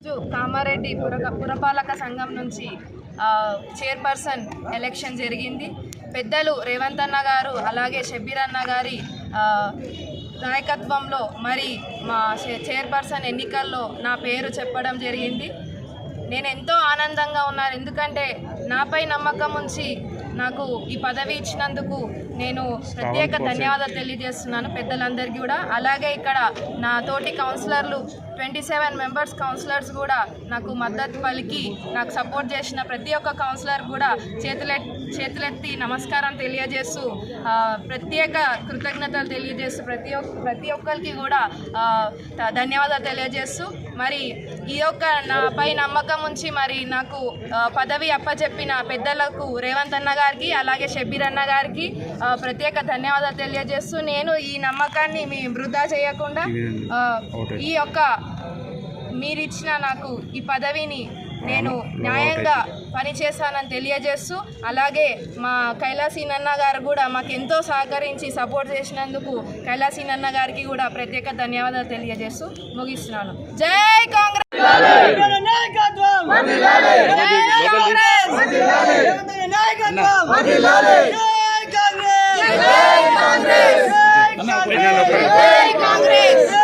కామారెడ్డి పురపాలక సంఘం నుంచి చైర్పర్సన్ ఎలక్షన్ జరిగింది. పెద్దలు రేవంత్ అన్న గారు అలాగే షబ్బీర్ అన్న గారి నాయకత్వంలో మరి మా చైర్పర్సన్ ఎన్నికల్లో నా పేరు చెప్పడం జరిగింది. నేను ఎంతో ఆనందంగా ఉన్నాను, ఎందుకంటే నాపై నమ్మకం ఉంచి నాకు ఈ పదవి ఇచ్చినందుకు నేను ప్రత్యేక ధన్యవాదాలు తెలియజేస్తున్నాను పెద్దలందరికీ కూడా. అలాగే ఇక్కడ నా తోటి కౌన్సిలర్లు 27 మెంబర్స్ కౌన్సిలర్స్ కూడా నాకు మద్దతు పలికి నాకు సపోర్ట్ చేసిన ప్రతి ఒక్క కౌన్సిలర్ కూడా చేతులెత్తి నమస్కారం తెలియజేస్తూ ప్రత్యేక కృతజ్ఞతలు తెలియజేస్తూ ప్రతి ఒక్కరికి కూడా ధన్యవాదాలు తెలియజేస్తూ మరి ఈ యొక్క నాపై నమ్మకం ఉంచి మరి నాకు పదవి అప్పచెప్పిన పెద్దలకు రేవంత్ అన్న గారికి అలాగే షబ్బీర్ అన్న గారికి ప్రత్యేక ధన్యవాదాలు తెలియజేస్తూ నేను ఈ నమ్మకాన్ని వృధా చేయకుండా ఈ యొక్క మీరిచ్చిన నాకు ఈ పదవిని నేను న్యాయంగా పనిచేస్తానని తెలియజేస్తూ, అలాగే మా కైలాసీనన్న గారు కూడా మాకు ఎంతో సహకరించి సపోర్ట్ చేసినందుకు కైలాసీనన్న గారికి కూడా ప్రత్యేక ధన్యవాదాలు తెలియజేస్తూ ముగిస్తున్నాను. జై కాంగ్రెస్. జై కాంగ్రెస్.